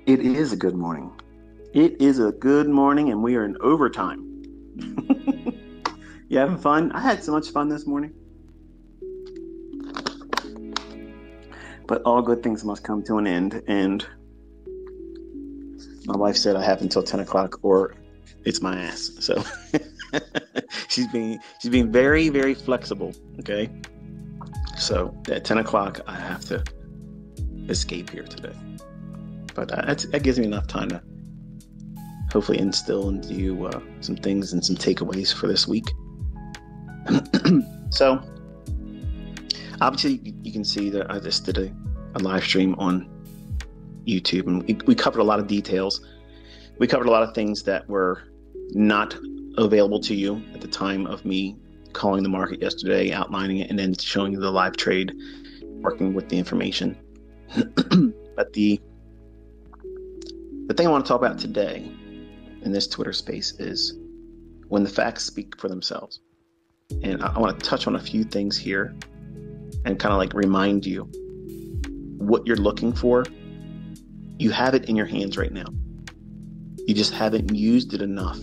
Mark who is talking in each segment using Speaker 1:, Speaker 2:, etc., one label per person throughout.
Speaker 1: It is a good morning. It is a good morning, and we are in overtime. You having fun? I had so much fun this morning. But all good things must come to an end, and my wife said I have until 10 o'clock or it's my ass. So she's being very, very flexible. Okay. So at 10 o'clock, I have to escape here today. But that gives me enough time to hopefully instill into you some things and some takeaways for this week. So obviously you can see that I just did a live stream on YouTube, and we covered a lot of details. We covered a lot of things that were not available to you at the time of me calling the market yesterday, outlining it, and then showing you the live trade, working with the information. But the thing I want to talk about today in this Twitter space is when the facts speak for themselves. And I want to touch on a few things here and kind of like remind you what you're looking for. You have it in your hands right now. You just haven't used it enough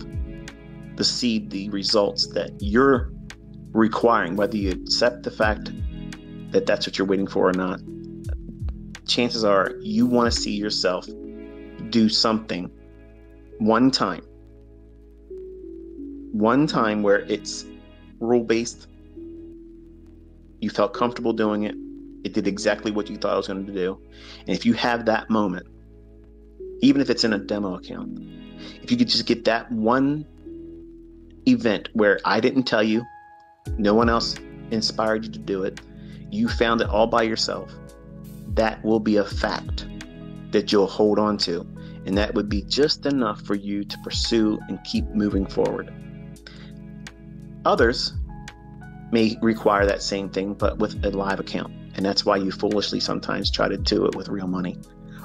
Speaker 1: to see the results that you're requiring, whether you accept the fact that that's what you're waiting for or not. Chances are you want to see yourself do something one time where it's rule-based. You felt comfortable doing it. It did exactly what you thought it was going to do. And if you have that moment, even if it's in a demo account, if you could just get that one event where I didn't tell you, no one else inspired you to do it, you found it all by yourself, that will be a fact that you'll hold on to. And that would be just enough for you to pursue and keep moving forward. Others may require that same thing, but with a live account. And that's why you foolishly sometimes try to do it with real money,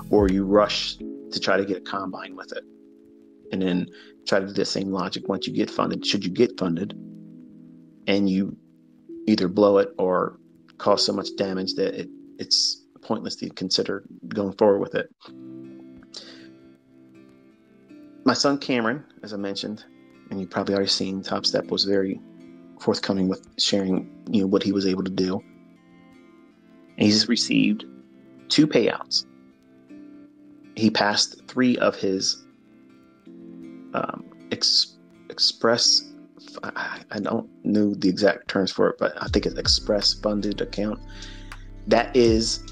Speaker 1: or you rush to try to get a combine with it. And then try to do the same logic once you get funded. Should you get funded and you either blow it or cause so much damage that it's pointless to consider going forward with it. My son Cameron, as I mentioned, and you probably already seen, Top Step was very forthcoming with sharing, what he was able to do. And he's received 2 payouts. He passed 3 of his express. I don't know the exact terms for it, but I think it's express funded account. That is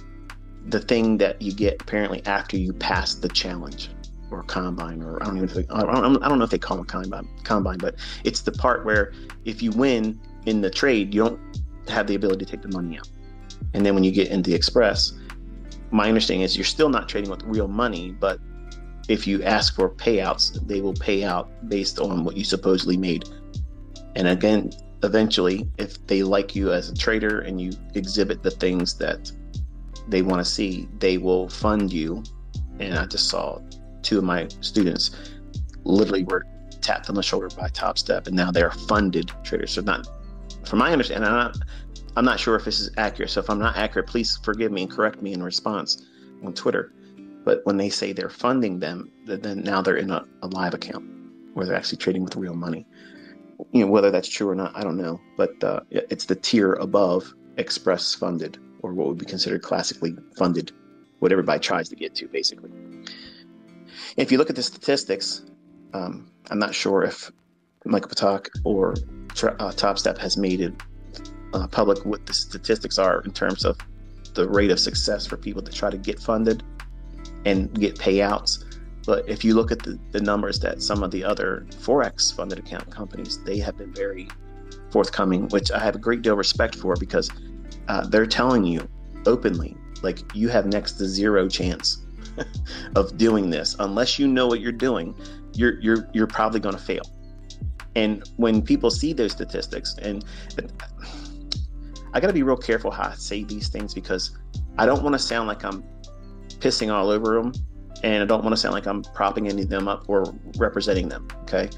Speaker 1: the thing that you get apparently after you pass the challenge or combine, or I don't know if they call it combine, but it's the part where if you win in the trade, you don't have the ability to take the money out. And then when you get into the express, my understanding is you're still not trading with real money, but if you ask for payouts, they will pay out based on what you supposedly made. And again, eventually, if they like you as a trader and you exhibit the things that they want to see, they will fund you. And I just saw 2 of my students literally were tapped on the shoulder by Top Step, and now they're funded traders. So not, from my understanding, I'm not sure if this is accurate. So if I'm not accurate, please forgive me and correct me in response on Twitter. But when they say they're funding them, then now they're in a live account where they're actually trading with real money. Whether that's true or not, I don't know. But it's the tier above express funded, or what would be considered classically funded, what everybody tries to get to, basically. If you look at the statistics, I'm not sure if Michael Patak or Top Step has made it public what the statistics are in terms of the rate of success for people to try to get funded and get payouts. But if you look at the numbers that some of the other Forex funded account companies, they have been very forthcoming, which I have a great deal of respect for, because they're telling you openly, like, you have next to zero chance of doing this unless you know what you're doing. You're probably going to fail. And when people see those statistics, and I got to be real careful how I say these things, because I don't want to sound like I'm pissing all over them, and I don't want to sound like I'm propping any of them up or representing them. Okay.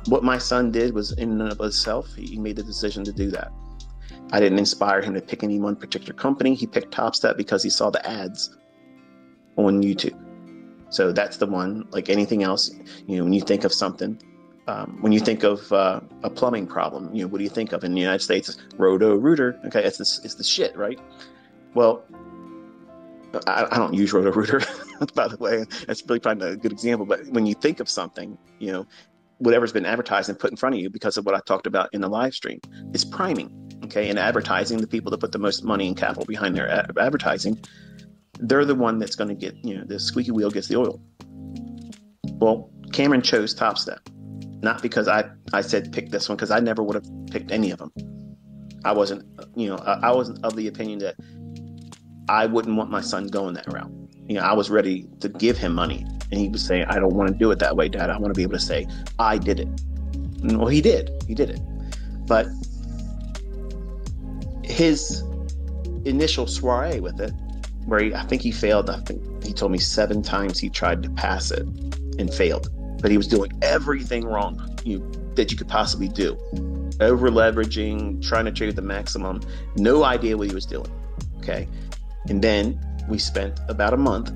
Speaker 1: What my son did was in and of itself, he made the decision to do that. I didn't inspire him to pick any one particular company. He picked Top Step because he saw the ads on YouTube. So that's the one. Like anything else, when you think of something, when you think of a plumbing problem, what do you think of in the United States? Roto-Rooter. Okay, it's the shit, right? Well, I don't use Roto-Rooter, by the way. That's really probably not a good example. But when you think of something, whatever's been advertised and put in front of you, because of what I talked about in the live stream, is priming. Okay, and advertising, the people that put the most money and capital behind their advertising, they're the one that's going to get, the squeaky wheel gets the oil. Well, Cameron chose Top Step, not because I said pick this one, because I never would have picked any of them. I wasn't of the opinion that I wouldn't want my son going that route. I was ready to give him money, and he was saying, I don't want to do it that way, Dad. I want to be able to say, I did it. Well, he did it. But his initial soiree with it, where I think he failed, I think he told me 7 times he tried to pass it and failed. But he was doing everything wrong that you could possibly do. Over leveraging, trying to trade the maximum, no idea what he was doing. Okay. And then we spent about a month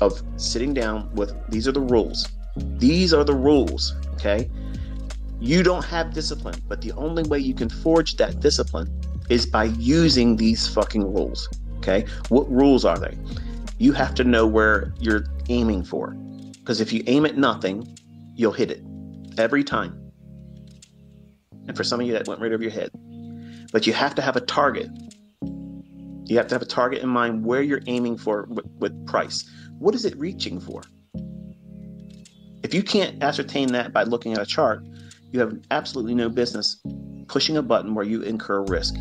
Speaker 1: of sitting down with, these are the rules. These are the rules. Okay. You don't have discipline, but the only way you can forge that discipline is by using these fucking rules. Okay. What rules are they? You have to know where you're aiming for. Because if you aim at nothing, you'll hit it every time. And for some of you, that went right over your head. But you have to have a target. You have to have a target in mind where you're aiming for with price. What is it reaching for? If you can't ascertain that by looking at a chart, you have absolutely no business pushing a button where you incur risk,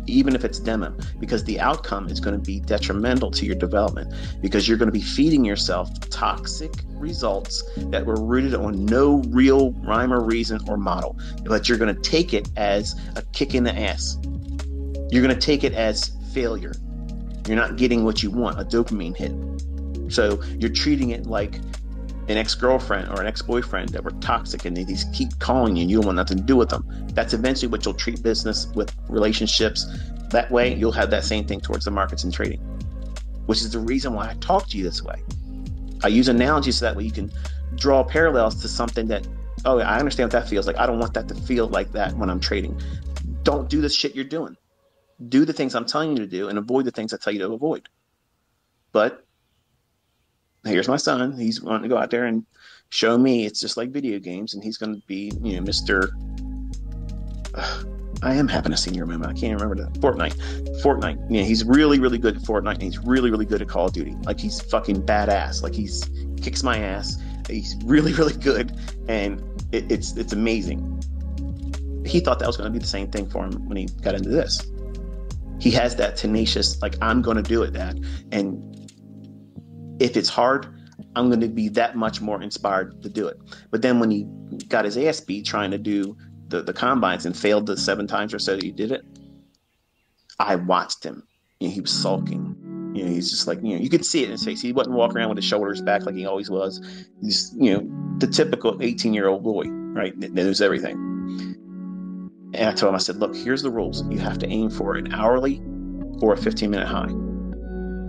Speaker 1: even if it's demo, because the outcome is going to be detrimental to your development, because you're going to be feeding yourself toxic results that were rooted on no real rhyme or reason or model, but you're going to take it as a kick in the ass. You're going to take it as failure. You're not getting what you want, a dopamine hit. So you're treating it like an ex-girlfriend or an ex-boyfriend that were toxic, and they just keep calling you and you don't want nothing to do with them. That's eventually what you'll treat business with, relationships. That way you'll have that same thing towards the markets and trading, which is the reason why I talk to you this way. I use analogies so that way you can draw parallels to something that, oh, I understand what that feels like. I don't want that to feel like that when I'm trading. Don't do the shit you're doing. Do the things I'm telling you to do and avoid the things I tell you to avoid. But here's my son. He's wanting to go out there and show me it's just like video games, and he's going to be, Mr. I am having a senior moment. I can't remember that. Fortnite. Yeah, he's really, really good at Fortnite, and he's really, really good at Call of Duty. Like, he's fucking badass. Like, he kicks my ass. He's really, really good, and it's amazing. He thought that was going to be the same thing for him when he got into this. He has that tenacious, like, I'm going to do it, Dad. And if it's hard, I'm going to be that much more inspired to do it. But then when he got his ass beat trying to do the combines and failed the 7 times or so that he did it, I watched him. He was sulking. He's just like, you could see it in his face. He wasn't walking around with his shoulders back like he always was. He's, the typical 18-year-old boy, right? That knows everything. And I told him, I said, look, here's the rules. You have to aim for an hourly or a 15-minute high.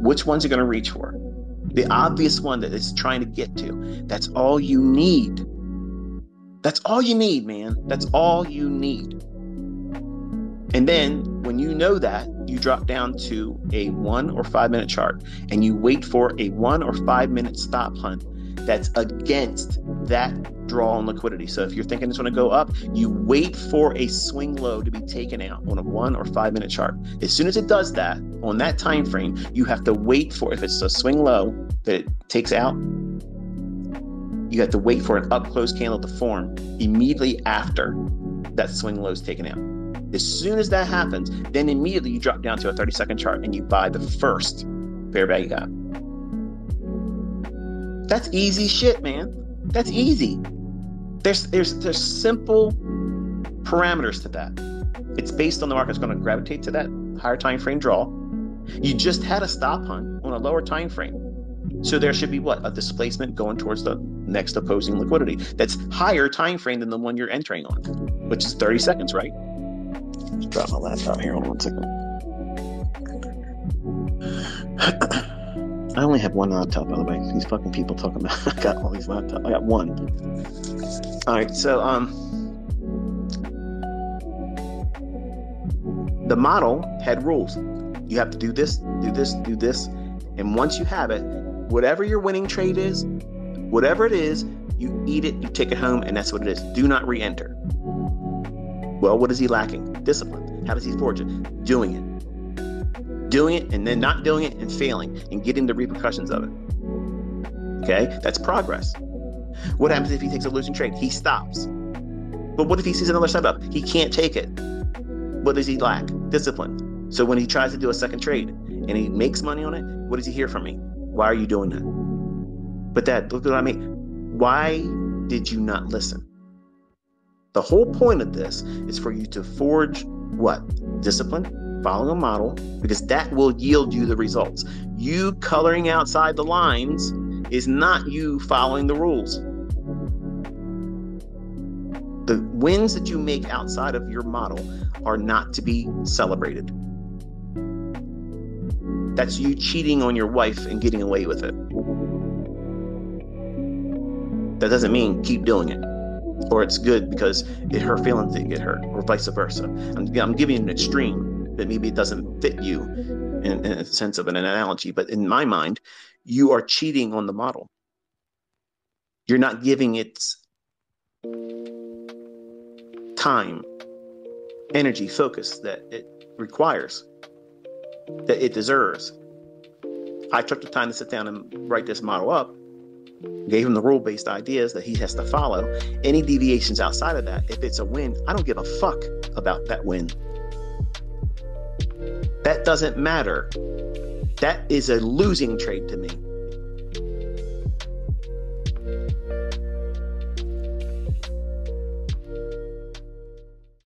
Speaker 1: Which one's you going to reach for? The obvious one that it's trying to get to. That's all you need. That's all you need, man. That's all you need. And then when you know that, you drop down to a 1 or 5 minute chart and you wait for a 1 or 5 minute stop hunt that's against that draw on liquidity. So if you're thinking it's going to go up, you wait for a swing low to be taken out on a 1 or 5 minute chart. As soon as it does that on that time frame, you have to wait for, if it's a swing low that it takes out, you have to wait for an up close candle to form immediately after that swing low is taken out. As soon as that happens, then immediately you drop down to a 30-second chart and you buy the first fair value gap. That's easy shit, man. That's easy. There's simple parameters to that. It's based on the market's going to gravitate to that higher time frame draw. You just had a stop hunt on a lower time frame. So there should be what? A displacement going towards the next opposing liquidity. That's higher time frame than the one you're entering on, which is 30 seconds, right? Let's drop my laptop here. Hold on 1 second. I only have one laptop, by the way. These fucking people talking about I got all these laptops. I got one. All right, so the model had rules. You have to do this, do this, do this, and once you have it, whatever your winning trade is, whatever it is, you eat it, you take it home, and that's what it is. Do not re-enter. Well, what is he lacking? Discipline. How does he forge it? Doing it. Doing it and then not doing it and failing and getting the repercussions of it. Okay? That's progress. What happens if he takes a losing trade? He stops. But what if he sees another setup? He can't take it. What does he lack? Discipline. So when he tries to do a second trade and he makes money on it, what does he hear from me? Why are you doing that? But Dad, look what I mean. Why did you not listen? The whole point of this is for you to forge what? Discipline, following a model, because that will yield you the results. You coloring outside the lines is not you following the rules. The wins that you make outside of your model are not to be celebrated. That's you cheating on your wife and getting away with it. That doesn't mean keep doing it, or it's good because her feelings didn't get hurt, or vice versa. I'm giving you an extreme that maybe it doesn't fit you in a sense of an analogy, but in my mind, you are cheating on the model. You're not giving it time, energy, focus that it requires, that it deserves. I took the time to sit down and write this model up, gave him the rule-based ideas that he has to follow. Any deviations outside of that, if it's a win, I don't give a fuck about that win. That doesn't matter. That is a losing trade to me.